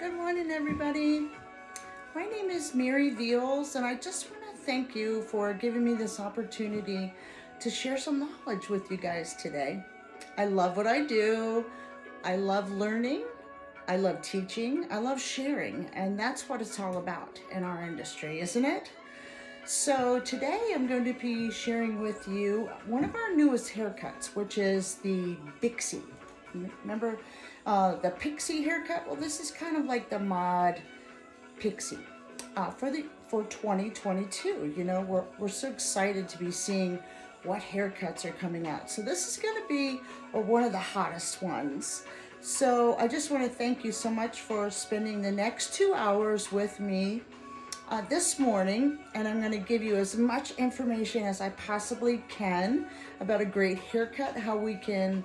Good morning, everybody. My name is Mary Reese, and I just want to thank you for giving me this opportunity to share some knowledge with you guys today. I love what I do. I love learning. I love teaching. I love sharing, and that's what it's all about in our industry, isn't it? So today I'm going to be sharing with you one of our newest haircuts, which is the Bixie. Remember the pixie haircut? Well, this is kind of like the mod pixie for 2022. You know, we're so excited to be seeing what haircuts are coming out. So this is going to be one of the hottest ones. So I just want to thank you so much for spending the next 2 hours with me this morning, and I'm going to give you as much information as I possibly can about a great haircut, how we can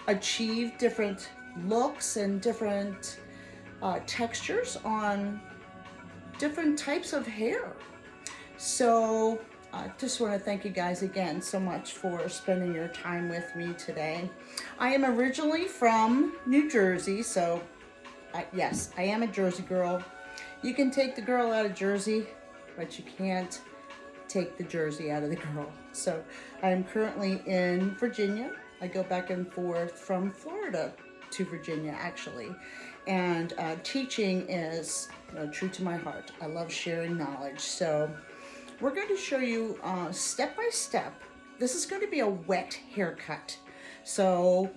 achieve different looks and different textures on different types of hair. So I just want to thank you guys again so much for spending your time with me today. I am originally from New Jersey, so yes, I am a Jersey girl. You can take the girl out of Jersey, but you can't take the Jersey out of the girl. So I am currently in Virginia. I go back and forth from Florida to Virginia, actually. And teaching is true to my heart. I love sharing knowledge. So we're going to show you step by step. This is going to be a wet haircut. So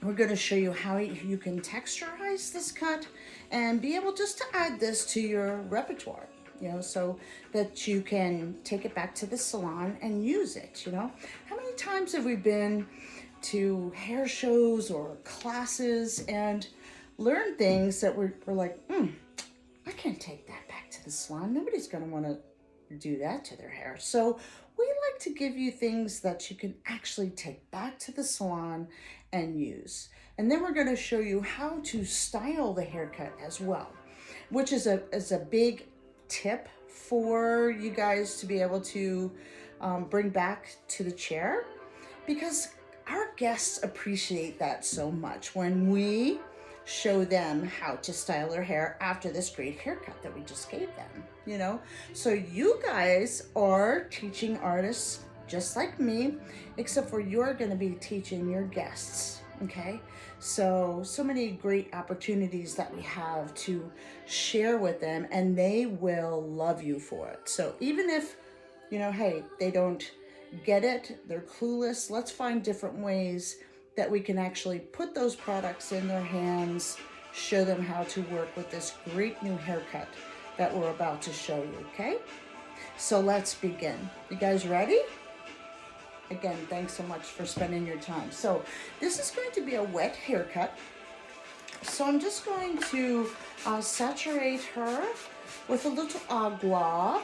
we're going to show you how you can texturize this cut and be able just to add this to your repertoire, so that you can take it back to the salon and use it. How many times have we been to hair shows or classes and learned things that we're like, I can't take that back to the salon. Nobody's going to want to do that to their hair. So we like to give you things that you can actually take back to the salon and use. And then we're going to show you how to style the haircut as well, which is a big tip for you guys to be able to bring back to the chair, because our guests appreciate that so much when we show them how to style their hair after this great haircut that we just gave them, So you guys are teaching artists just like me, except for you're going to be teaching your guests, okay? So many great opportunities that we have to share with them, and they will love you for it. So even if, hey, they don't get it, they're clueless, let's find different ways that we can actually put those products in their hands, show them how to work with this great new haircut that we're about to show you, okay? So let's begin. You guys ready? Again, thanks so much for spending your time. So this is going to be a wet haircut. So I'm just going to saturate her with a little agua.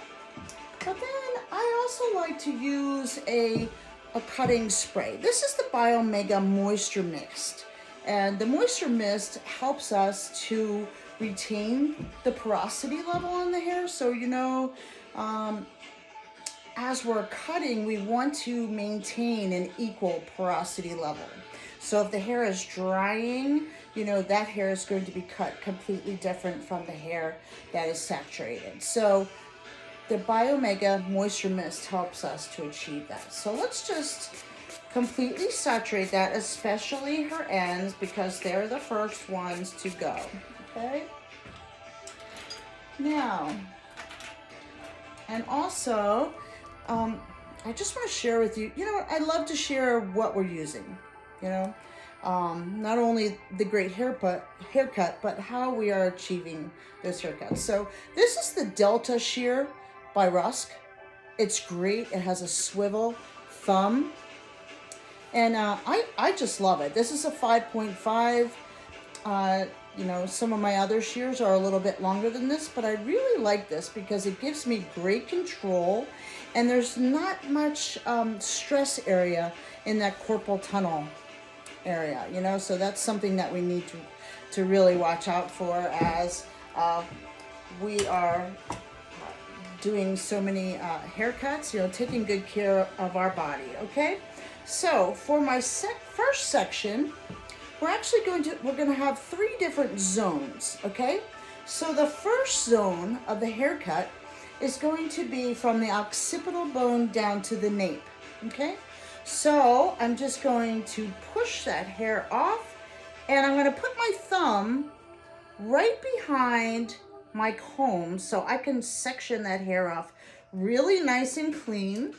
But then I also like to use a cutting spray. This is the Biomega Moisture Mist. And the Moisture Mist helps us to retain the porosity level on the hair. So, as we're cutting, we want to maintain an equal porosity level. So if the hair is drying, that hair is going to be cut completely different from the hair that is saturated. So the Biomega Moisture Mist helps us to achieve that. So let's just completely saturate that, especially her ends, because they're the first ones to go, okay? Now, and also, I just want to share with you, I love to share what we're using, not only the great haircut, but how we are achieving this haircut. So this is the Delta Shear by Rusk. It's great. It has a swivel thumb, and I just love it. This is a 5.5. Some of my other shears are a little bit longer than this, but I really like this because it gives me great control, and there's not much stress area in that carpal tunnel area, so that's something that we need to really watch out for as we are doing so many haircuts, taking good care of our body, okay? So for my first section, we're going to have 3 different zones, okay? So the first zone of the haircut is going to be from the occipital bone down to the nape, okay? So I'm just going to push that hair off, and I'm gonna put my thumb right behind my comb so I can section that hair off really nice and clean.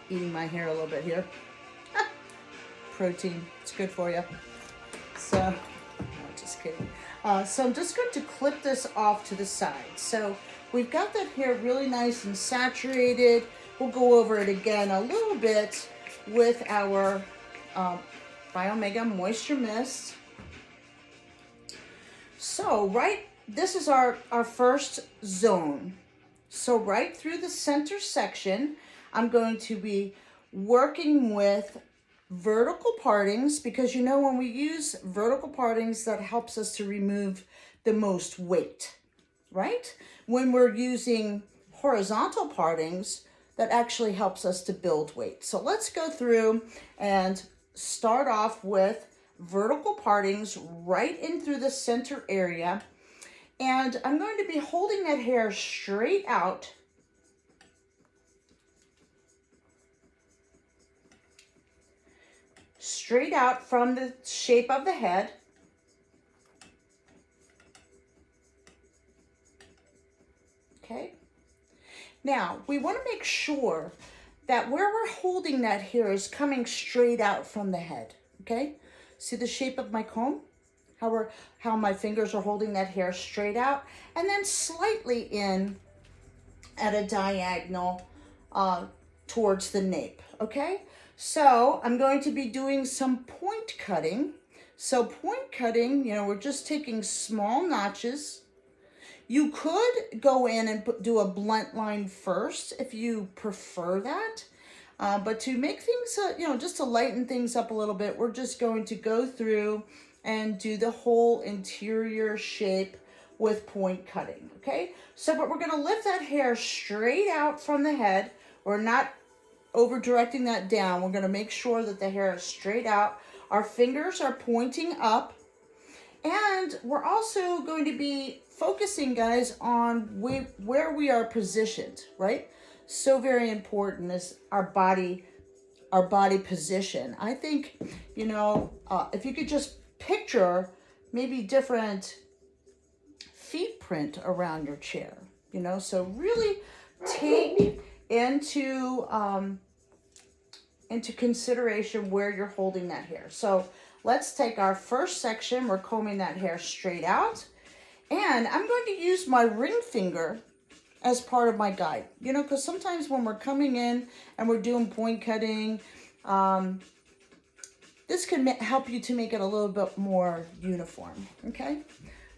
Eating my hair a little bit here. Protein, it's good for you. So, no, just kidding. So I'm just going to clip this off to the side. So we've got that hair really nice and saturated. We'll go over it again a little bit with our Biomega Moisture Mist. So this is our first zone. So right through the center section, I'm going to be working with vertical partings, because you know when we use vertical partings, that helps us to remove the most weight, right? When we're using horizontal partings, that actually helps us to build weight. So let's go through and start off with vertical partings right in through the center area. And I'm going to be holding that hair straight out. Straight out from the shape of the head. Okay. Now, we want to make sure that where we're holding that hair is coming straight out from the head. Okay. See the shape of my comb? How my fingers are holding that hair straight out, and then slightly in at a diagonal towards the nape, okay? So I'm going to be doing some point cutting. So point cutting, you know, we're just taking small notches. You could go in and do a blunt line first if you prefer that. But to make things, you know, just to lighten things up a little bit, we're just going to go through and do the whole interior shape with point cutting, okay? So, but we're gonna lift that hair straight out from the head. We're not over directing that down. We're gonna make sure that the hair is straight out. Our fingers are pointing up. And we're also going to be focusing, guys, on where we are positioned, right? So very important is our body position. I think, you know, if you could just picture maybe different feet print around your chair, you know, so really take into consideration where you're holding that hair. So let's take our first section. We're combing that hair straight out, and I'm going to use my ring finger as part of my guide, you know, because sometimes when we're coming in and we're doing point cutting, this can help you to make it a little bit more uniform, okay?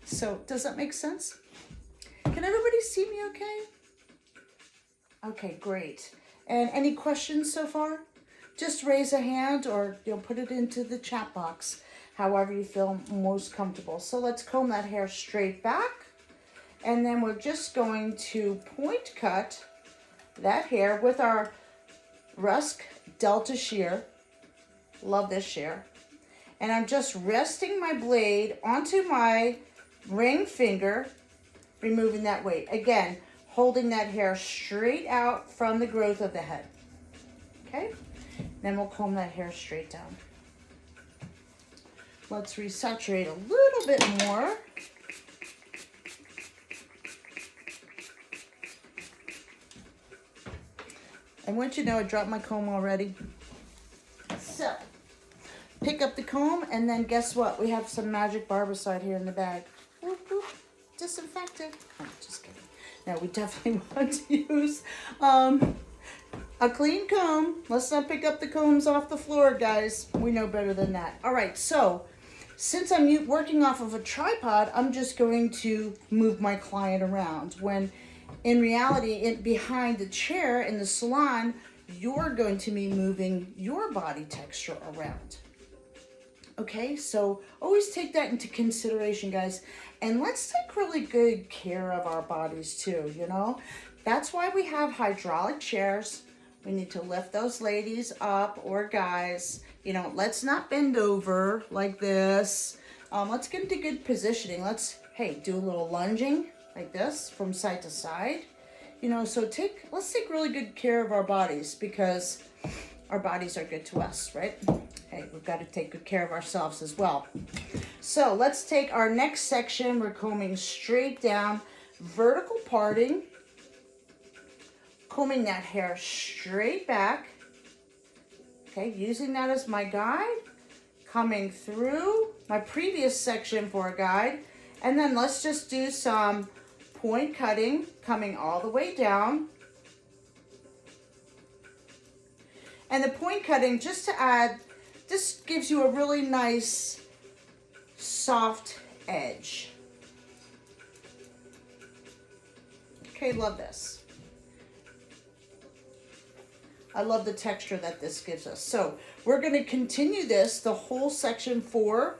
So does that make sense? Can everybody see me okay? Okay, great. And any questions so far? Just raise a hand, or you'll put it into the chat box, however you feel most comfortable. So let's comb that hair straight back. And then we're just going to point cut that hair with our Rusk Delta shear. Love this shear. And I'm just resting my blade onto my ring finger, removing that weight. Again, holding that hair straight out from the growth of the head. Okay? Then we'll comb that hair straight down. Let's resaturate a little bit more. And once you know, I dropped my comb already. So, pick up the comb, and then guess what? We have some magic barbicide here in the bag. Whoop, whoop. Disinfectant. Oh, just kidding. Now, we definitely want to use a clean comb. Let's not pick up the combs off the floor, guys. We know better than that. All right, so since I'm working off of a tripod, I'm just going to move my client around. When in reality, behind the chair in the salon, you're going to be moving your body texture around. Okay, so always take that into consideration, guys. And let's take really good care of our bodies too, you know. That's why we have hydraulic chairs. We need to lift those ladies up, or guys, you know, let's not bend over like this. Let's get into good positioning. Let's, hey, do a little lunging like this from side to side. You know, so let's take really good care of our bodies because our bodies are good to us, right? Hey, we've got to take good care of ourselves as well. So let's take our next section. We're combing straight down, vertical parting, combing that hair straight back. Okay, using that as my guide, coming through my previous section for a guide, and then let's just do some point cutting, coming all the way down. And the point cutting, just to add, this gives you a really nice soft edge. Okay, love this. I love the texture that this gives us. So we're going to continue this, the whole section for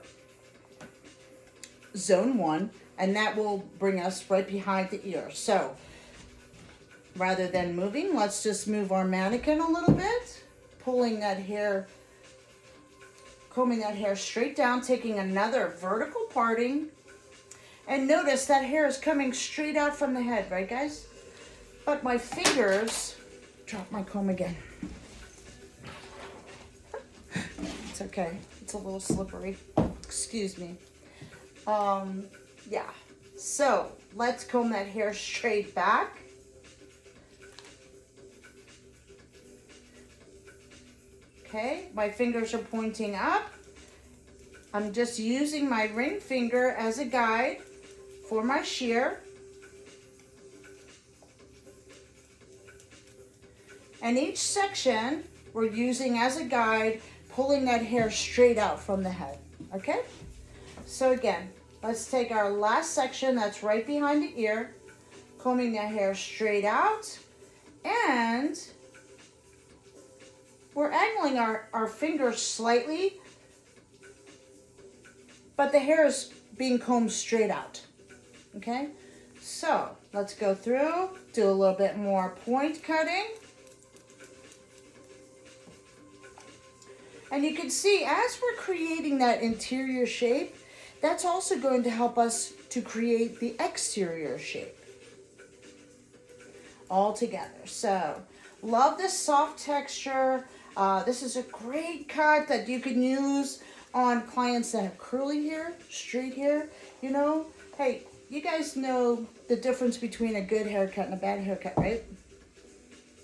zone 1, and that will bring us right behind the ear. So rather than moving, let's just move our mannequin a little bit, pulling that hair, combing that hair straight down, taking another vertical parting. And notice that hair is coming straight out from the head, right guys? But my fingers, drop my comb again. It's okay, it's a little slippery, excuse me. Yeah, so let's comb that hair straight back. Okay, my fingers are pointing up. I'm just using my ring finger as a guide for my shear. And each section we're using as a guide, pulling that hair straight out from the head, okay? So again, let's take our last section that's right behind the ear, combing that hair straight out, and we're angling our fingers slightly, but the hair is being combed straight out, okay? So let's go through, do a little bit more point cutting. And you can see as we're creating that interior shape, that's also going to help us to create the exterior shape all together. So love this soft texture. This is a great cut that you can use on clients that have curly hair, straight hair, you know. Hey, you guys know the difference between a good haircut and a bad haircut, right?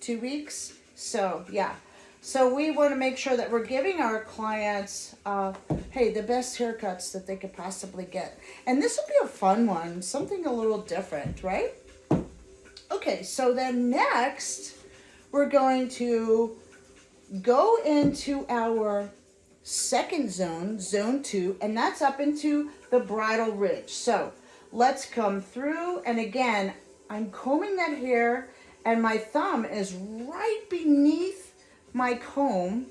2 weeks. So yeah. So we want to make sure that we're giving our clients, hey, the best haircuts that they could possibly get. And this will be a fun one, something a little different, right? Okay, so then next, we're going to go into our second zone, zone 2, and that's up into the bridal ridge. So let's come through, and again, I'm combing that hair, and my thumb is right beneath my comb,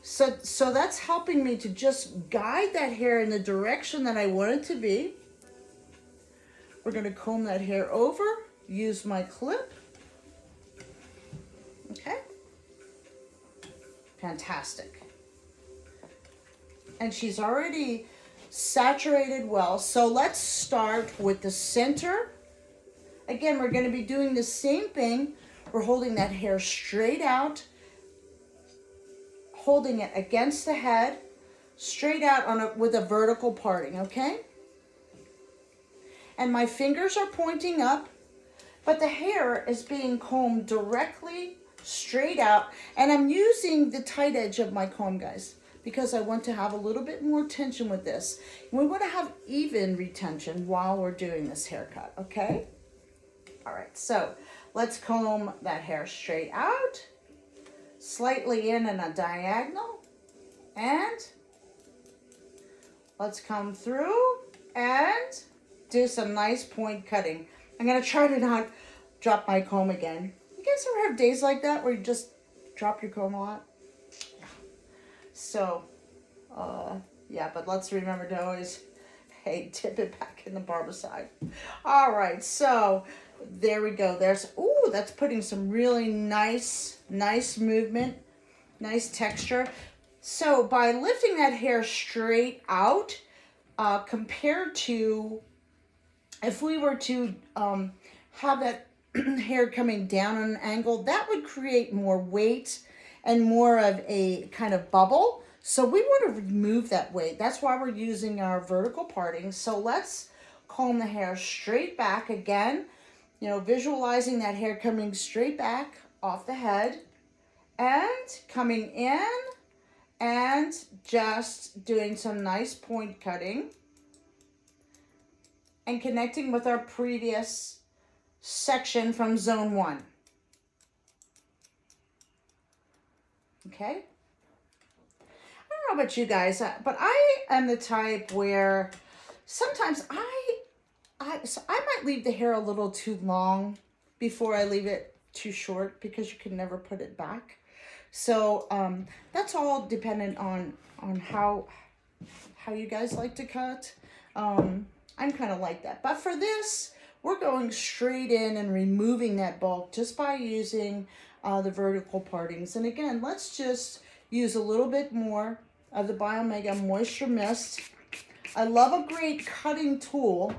so that's helping me to just guide that hair in the direction that I want it to be. We're going to comb that hair over, use my clip. Okay, fantastic. And she's already saturated well, so let's start with the center. Again, we're going to be doing the same thing. We're holding that hair straight out, holding it against the head, straight out with a vertical parting, okay? And my fingers are pointing up, but the hair is being combed directly straight out, and I'm using the tight edge of my comb, guys, because I want to have a little bit more tension with this. We want to have even retention while we're doing this haircut, okay? All right, so let's comb that hair straight out, slightly in a diagonal, and let's come through and do some nice point cutting. I'm going to try to not drop my comb again. You guys ever have days like that where you just drop your comb a lot? So, yeah, but let's remember to always, hey, tip it back in the barbicide. All right, so there we go. Ooh, that's putting some really nice movement, nice texture. So by lifting that hair straight out, compared to if we were to have that hair coming down on an angle, that would create more weight and more of a kind of bubble. So we want to remove that weight. That's why we're using our vertical parting. So let's comb the hair straight back again, visualizing that hair coming straight back off the head and coming in and just doing some nice point cutting and connecting with our previous section from zone 1. Okay? I don't know about you guys, but I am the type where sometimes so I might leave the hair a little too long before I leave it too short because you can never put it back. So that's all dependent on how you guys like to cut. I'm kind of like that. But for this, we're going straight in and removing that bulk just by using the vertical partings. And again, let's just use a little bit more of the Biomega Moisture Mist. I love a great cutting tool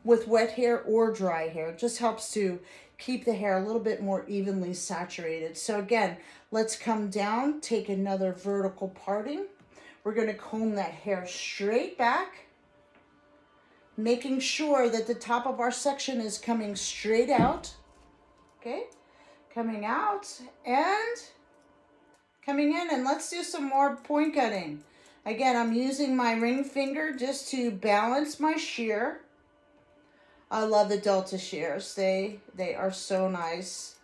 with wet hair or dry hair. It just helps to keep the hair a little bit more evenly saturated. So again, let's come down, take another vertical parting. We're going to comb that hair straight back, making sure that the top of our section is coming straight out. Okay, coming out and coming in, and let's do some more point cutting. Again, I'm using my ring finger just to balance my shear. I love the Delta shears. They are so nice.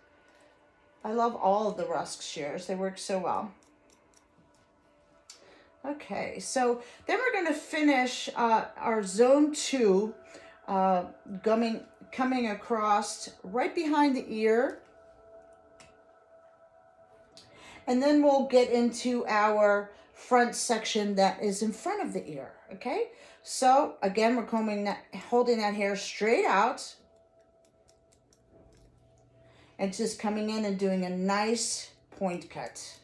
I love all of the Rusk shears. They work so well. Okay, so then we're going to finish our zone 2 coming across right behind the ear. And then we'll get into our front section that is in front of the ear, okay? So again, we're holding that hair straight out and just coming in and doing a nice point cut,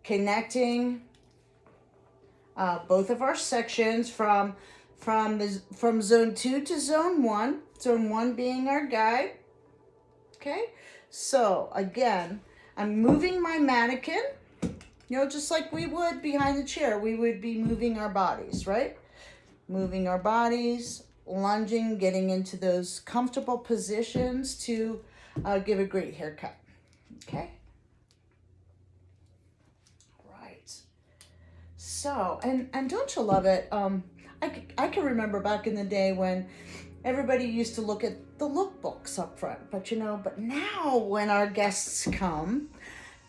connecting both of our sections from zone 2 to zone 1. Zone 1 being our guide. Okay, so again, I'm moving my mannequin, just like we would behind the chair. We would be moving our bodies, right? Moving our bodies, lunging, getting into those comfortable positions to give a great haircut. Okay. Right. So, and don't you love it? I can remember back in the day when everybody used to look at the lookbooks up front, but now when our guests come,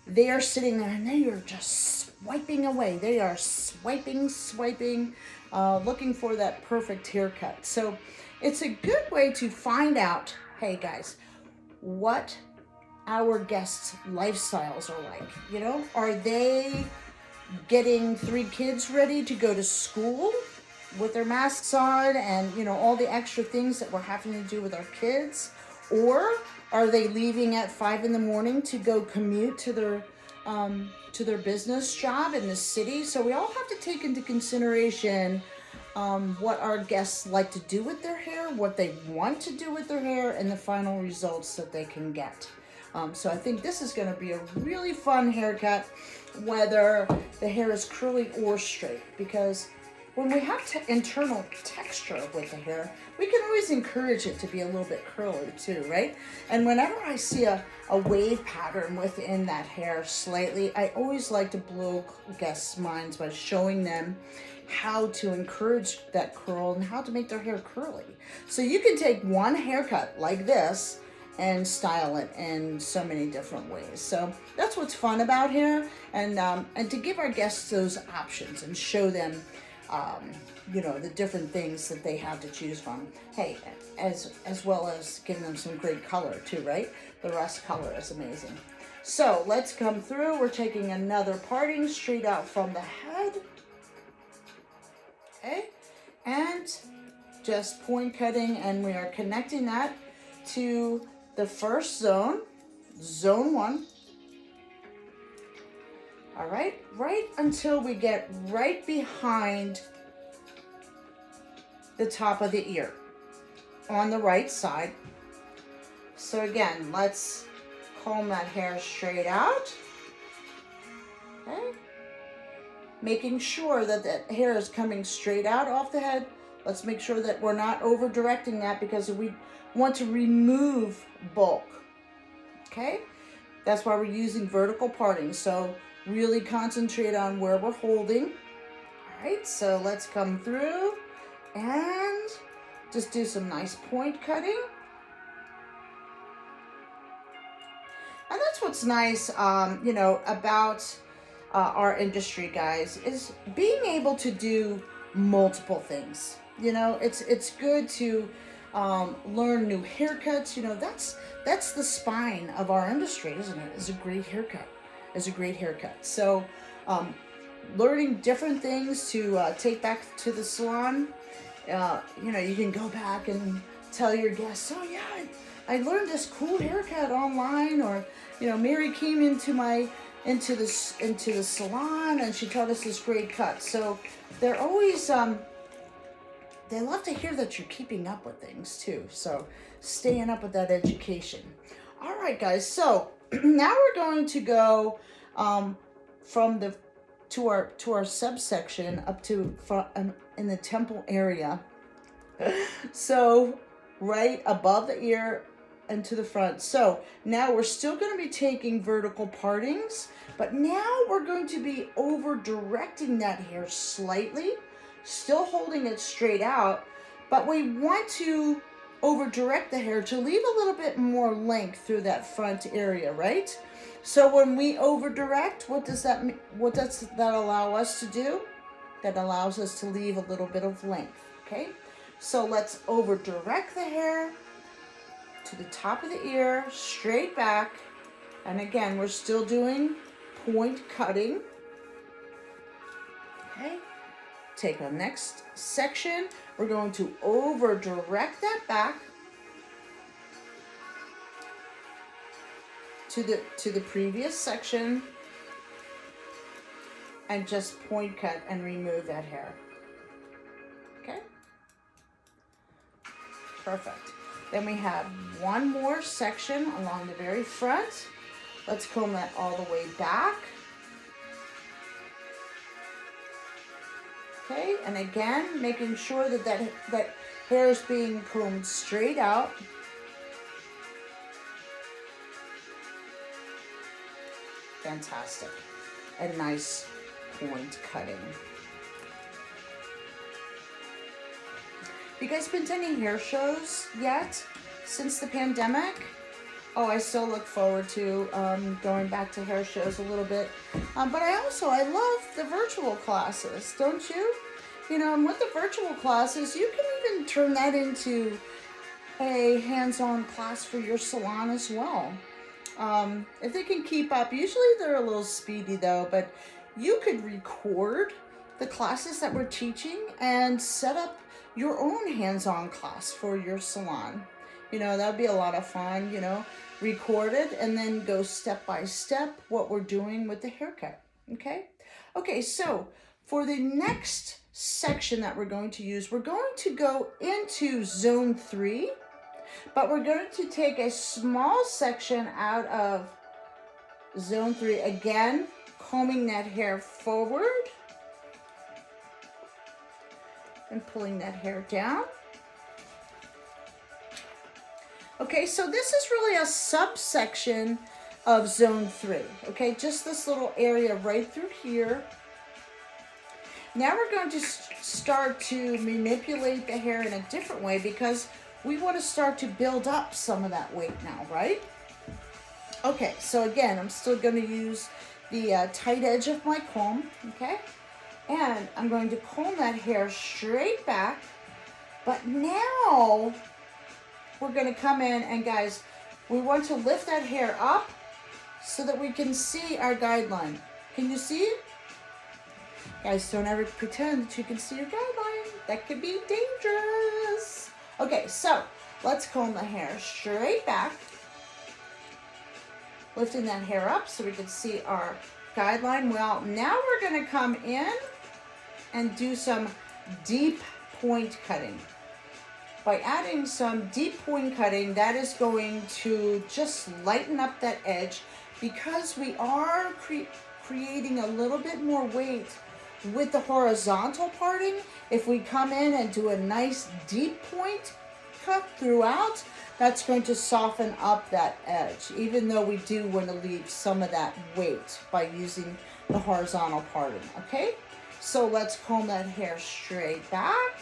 they are sitting there and they are just swiping away. They are swiping, looking for that perfect haircut. So it's a good way to find out, hey guys, what our guests' lifestyles are like. Are they getting 3 kids ready to go to school with their masks on and, all the extra things that we're having to do with our kids? Or are they leaving at 5 in the morning to go commute to their business job in the city? So we all have to take into consideration what our guests like to do with their hair, what they want to do with their hair, and the final results that they can get. So I think this is going to be a really fun haircut, whether the hair is curly or straight, because when we have internal texture with the hair, we can always encourage it to be a little bit curly too, right? And whenever I see a wave pattern within that hair slightly, I always like to blow guests' minds by showing them how to encourage that curl and how to make their hair curly. So you can take one haircut like this and style it in so many different ways. So that's what's fun about hair, and to give our guests those options and show them the different things that they have to choose from. Hey, as well as giving them some great color too, right? The Rusk color is amazing. So let's come through. We're taking another parting straight out from the head. Okay, and just point cutting, and we are connecting that to the first zone, zone 1. All right, right until we get right behind the top of the ear on the right side. So again, let's comb that hair straight out. Okay. Making sure that that hair is coming straight out off the head. Let's make sure that we're not over directing that because we want to remove bulk. Okay? That's why we're using vertical parting. So really concentrate on where we're holding. All right, so let's come through and just do some nice point cutting. And that's what's nice, about our industry, guys, is being able to do multiple things. It's good to learn new haircuts. That's the spine of our industry, isn't it? Is a great haircut. So learning different things to take back to the salon. You can go back and tell your guests, oh yeah, I learned this cool haircut online, or Mary came into the salon and she taught us this great cut. So they're always they love to hear that you're keeping up with things too. So staying up with that education. All right, guys. So now we're going to go to our subsection up to in the temple area. So right above the ear and to the front. So now we're still going to be taking vertical partings, but now we're going to be over directing that hair slightly, still holding it straight out, but we want to over direct the hair to leave a little bit more length through that front area, right? So when we over direct, what does that mean? What does that allow us to do? That allows us to leave a little bit of length, okay? So let's over direct the hair to the top of the ear, straight back. And again, we're still doing point cutting. Okay. Take our next section. We're going to over direct that back to the previous section and just point cut and remove that hair. Okay. Perfect. Then we have one more section along the very front. Let's comb that all the way back. Okay, and again, making sure that hair is being combed straight out. Fantastic. And nice point cutting. You guys been to any hair shows yet since the pandemic? Oh, I still look forward to going back to hair shows a little bit. But I love the virtual classes, don't you? And with the virtual classes, you can even turn that into a hands-on class for your salon as well. If they can keep up, usually they're a little speedy though, but you could record the classes that we're teaching and set up your own hands-on class for your salon. That would be a lot of fun, record it and then go step by step what we're doing with the haircut, okay? Okay, so for the next section that we're going to use, we're going to go into zone 3, but we're going to take a small section out of zone 3, again, combing that hair forward and pulling that hair down. Okay, so this is really a subsection of zone 3, okay? Just this little area right through here. Now we're going to start to manipulate the hair in a different way because we want to start to build up some of that weight now, right? Okay, so again, I'm still going to use the tight edge of my comb, okay? And I'm going to comb that hair straight back, but now we're going to come in and guys, we want to lift that hair up so that we can see our guideline. Can you see it? Guys, don't ever pretend that you can see your guideline. That could be dangerous. Okay, so let's comb the hair straight back. Lifting that hair up so we can see our guideline. Well, now we're going to come in and do some deep point cutting. By adding some deep point cutting, that is going to just lighten up that edge, because we are creating a little bit more weight with the horizontal parting. If we come in and do a nice deep point cut throughout, that's going to soften up that edge, even though we do want to leave some of that weight by using the horizontal parting, okay? So let's comb that hair straight back.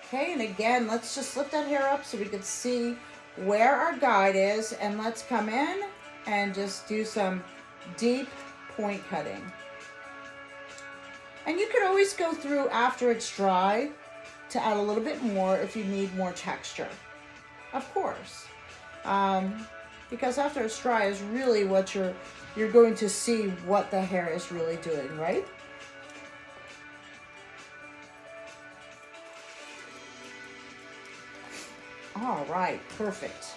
Okay, and again, let's just lift that hair up so we can see where our guide is, and let's come in and just do some deep point cutting. And you could always go through after it's dry to add a little bit more if you need more texture, of course. Because after it's dry is really what you're going to see what the hair is really doing, right? All right, perfect.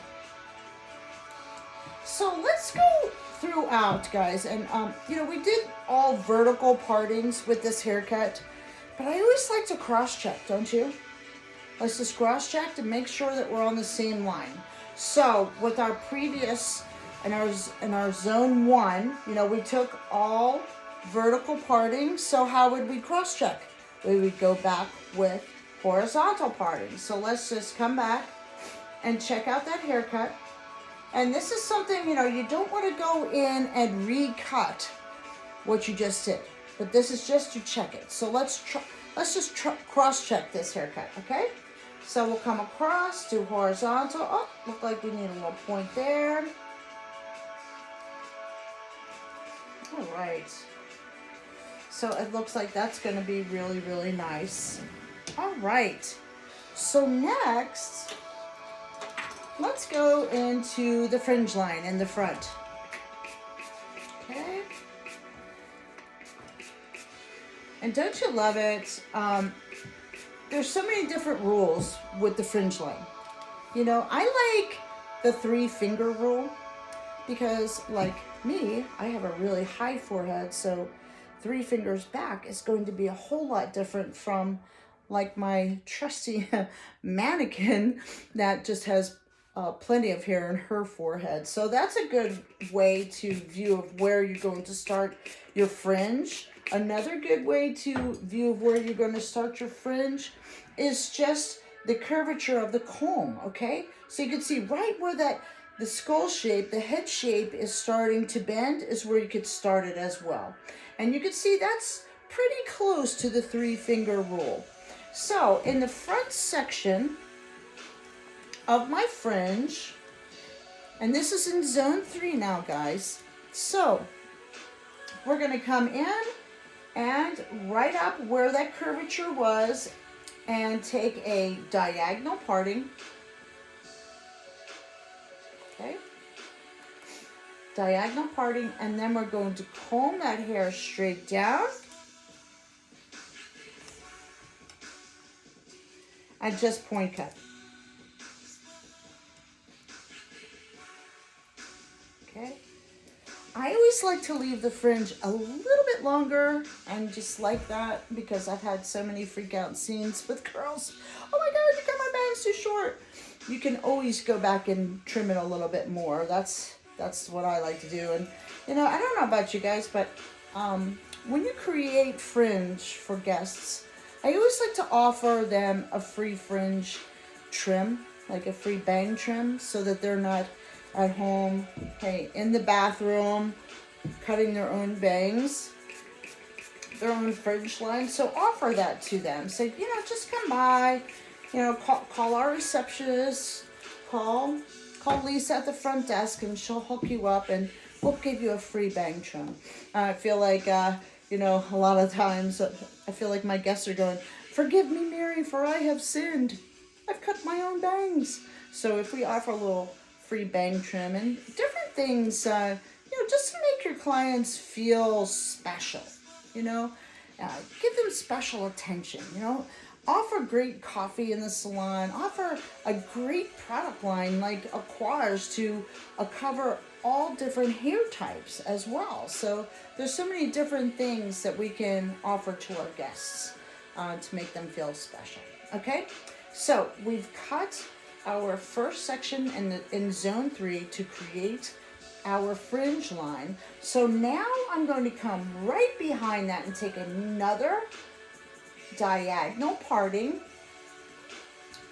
So let's go throughout, guys. And, we did all vertical partings with this haircut, but I always like to cross-check, don't you? Let's just cross-check to make sure that we're on the same line. So with our previous, in our zone 1, we took all vertical parting. So how would we cross-check? We would go back with horizontal parting. So let's just come back and check out that haircut. And this is something, you don't want to go in and recut what you just did, but this is just to check it. So let's just cross-check this haircut, okay? So we'll come across, do horizontal. Oh, look like we need a little point there. All right. So it looks like that's going to be really, really nice. All right. So next, let's go into the fringe line in the front. Okay. And don't you love it? There's so many different rules with the fringe line. I like the 3-finger rule because, like me, I have a really high forehead, so 3 fingers back is going to be a whole lot different from like my trusty mannequin that just has plenty of hair in her forehead. So that's a good way to view of where you're going to start your fringe. Another good way to view of where you're going to start your fringe is just the curvature of the comb, okay? So you can see right where the skull shape, the head shape is starting to bend is where you could start it as well. And you can see that's pretty close to the 3-finger rule. So in the front section of my fringe, and this is in zone 3 now, guys. So we're going to come in and right up where that curvature was and take a diagonal parting. Okay. Diagonal parting, and then we're going to comb that hair straight down and just point cut. Okay. I always like to leave the fringe a little bit longer and just like that because I've had so many freak out scenes with girls. Oh my God, you got my bangs too short. You can always go back and trim it a little bit more. That's what I like to do. And I don't know about you guys, but when you create fringe for guests, I always like to offer them a free fringe trim, like a free bang trim, so that they're not at home, hey, in the bathroom, cutting their own bangs, their own fringe line. So offer that to them. Say, just come by, call our receptionist, call Lisa at the front desk, and she'll hook you up, and we'll give you a free bang trim. I feel like, a lot of times, I feel like my guests are going, "Forgive me, Mary, for I have sinned. I've cut my own bangs." So if we offer a little free bang trim and different things, just to make your clients feel special, give them special attention, offer great coffee in the salon, offer a great product line like Aquage to cover all different hair types as well. So there's so many different things that we can offer to our guests. to make them feel special. Okay, so we've cut our first section in zone 3 to create our fringe line. So now I'm going to come right behind that and take another diagonal parting.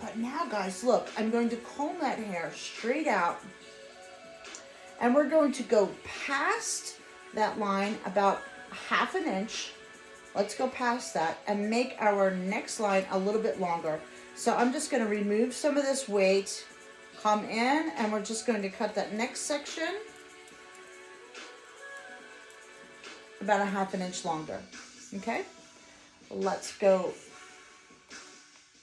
But now, guys, look, I'm going to comb that hair straight out, and we're going to go past that line about 1/2 inch. Let's go past that and make our next line a little bit longer. So I'm just going to remove some of this weight, come in, and we're just going to cut that next section about 1/2 inch longer. Okay, let's go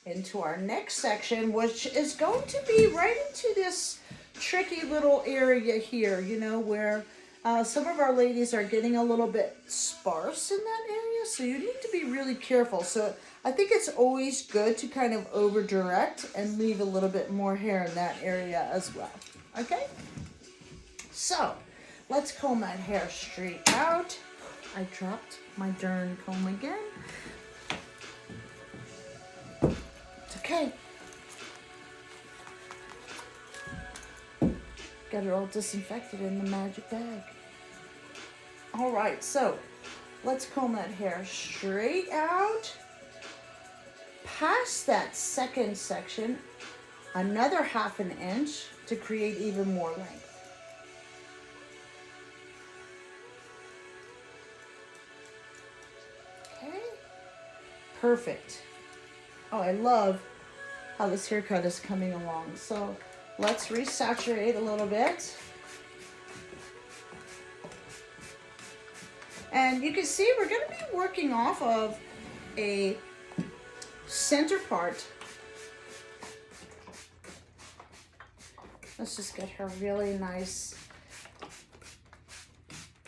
into our next section, which is going to be right into this tricky little area here, you know, where some of our ladies are getting a little bit sparse in that area, so you need to be really careful. So I think it's always good to kind of over direct and leave a little bit more hair in that area as well. Okay, so let's comb that hair straight out. I dropped my darn comb again. It's okay. Got it all disinfected in the magic bag. All right, so let's comb that hair straight out. Past that second section, another 1/2 inch to create even more length. Okay, perfect. Oh, I love how this haircut is coming along. So let's resaturate a little bit. And you can see we're going to be working off of a center part. Let's just get her really nice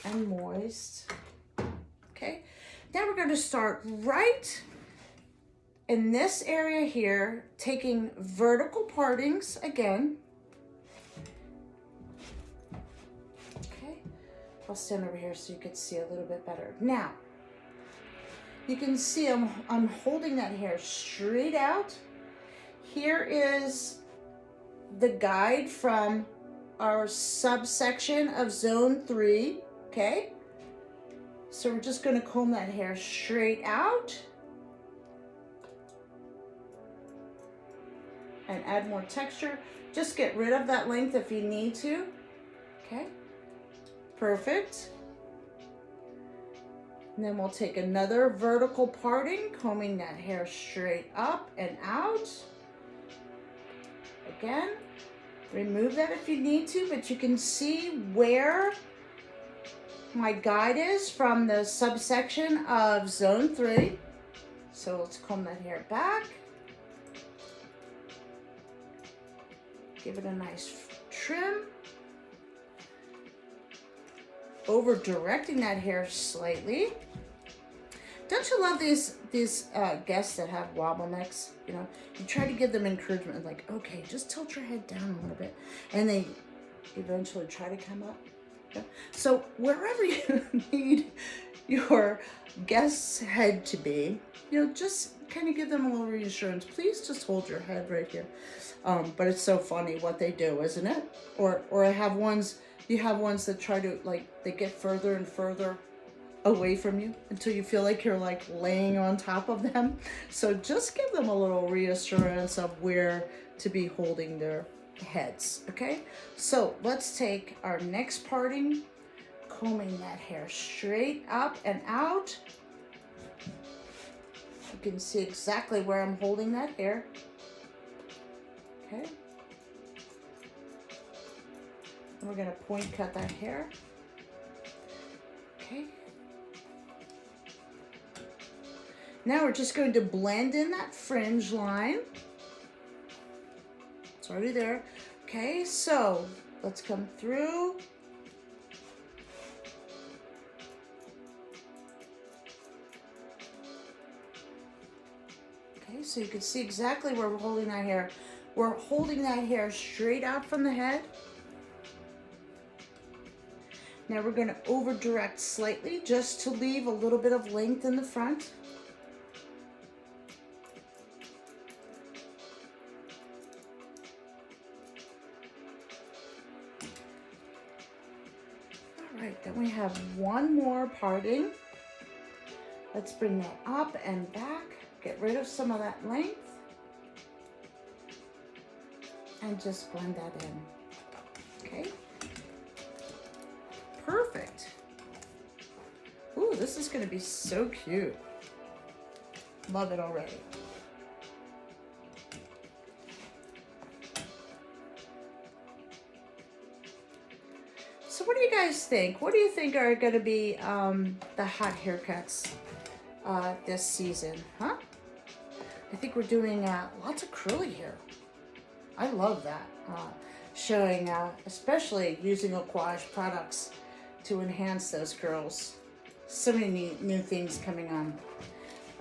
and moist. Okay, now we're going to start right in this area here, taking vertical partings again. Okay, I'll stand over here so you can see a little bit better. Now, you can see I'm holding that hair straight out. Here is the guide from our subsection of zone 3, okay? So we're just gonna comb that hair straight out and add more texture. Just get rid of that length if you need to, okay? Perfect. And then we'll take another vertical parting, combing that hair straight up and out. Again, remove that if you need to, but you can see where my guide is from the subsection of zone 3. So let's comb that hair back. Give it a nice trim. Over directing that hair slightly. Don't you love these guests that have wobble necks? You know, you try to give them encouragement, like, okay, just tilt your head down a little bit, and they eventually try to come up. Yeah. So wherever you need your guest's head to be, you know, just kind of give them a little reassurance. Please just hold your head right here. But it's so funny what they do, isn't it? Or I have ones. You have ones that try to, like, they get further and further away from you until you feel like you're like laying on top of them. So just give them a little reassurance of where to be holding their heads, okay? So let's take our next parting, combing that hair straight up and out. You can see exactly where I'm holding that hair, okay? And we're gonna point cut that hair, okay? Now we're just going to blend in that fringe line. It's already there. Okay, so let's come through. Okay, so you can see exactly where we're holding that hair. We're holding that hair straight out from the head. Now we're going to over direct slightly just to leave a little bit of length in the front. right, then we have one more parting. Let's bring that up and back. Get rid of some of that length. And just blend that in. Okay. Perfect. Ooh, this is gonna be so cute. Love it already. So what do you guys think? What do you think are gonna be the hot haircuts this season, huh? I think we're doing lots of curly hair. I love that. Showing, especially using Aquage products to enhance those curls. So many new things coming on.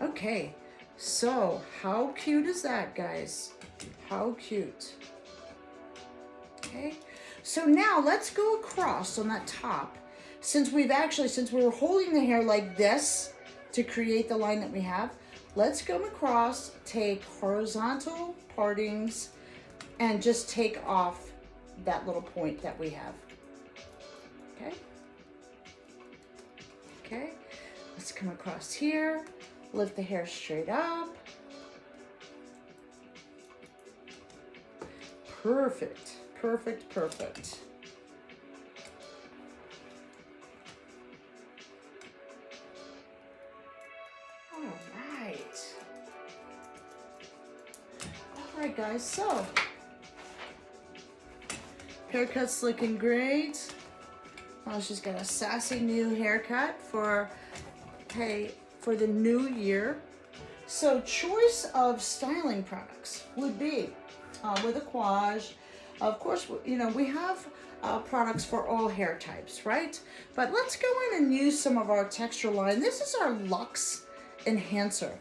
Okay, so how cute is that, guys? How cute. Okay, so now let's go across on that top. Since we were holding the hair like this to create the line that we have, let's go across, take horizontal partings, and just take off that little point that we have. Okay. Okay. Let's come across here, lift the hair straight up. Perfect, perfect, perfect. All right, guys, so haircut's looking great. Well, she's got a sassy new haircut for the new year. So choice of styling products would be with Aquage. Of course, you know, we have products for all hair types, right? But let's go in and use some of our texture line. This is our Luxe Enhancer.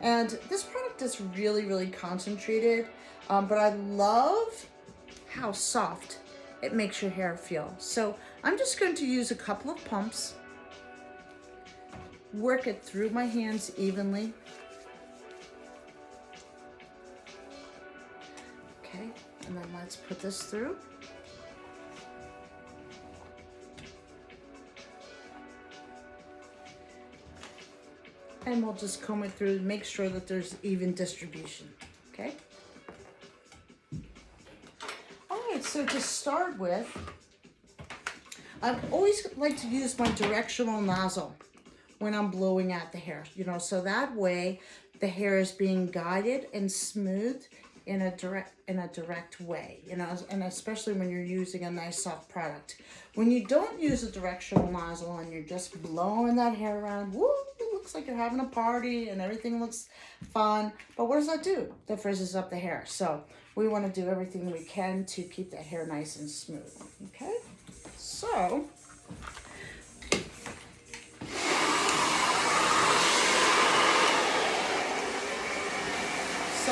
And this product is really, really concentrated, but I love how soft it makes your hair feel. So I'm just going to use a couple of pumps, work it through my hands evenly. Okay, and then let's put this through. And we'll just comb it through to make sure that there's even distribution, okay? All right, so to start with, I always like to use my directional nozzle when I'm blowing out the hair, you know, so that way the hair is being guided and smoothed in a direct way, you know, and especially when you're using a nice soft product. When you don't use a directional nozzle and you're just blowing that hair around, woo, it looks like you're having a party and everything looks fun. But what does that do? That frizzes up the hair. So we want to do everything we can to keep that hair nice and smooth. Okay, so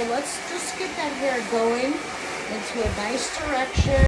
let's just get that hair going into a nice direction.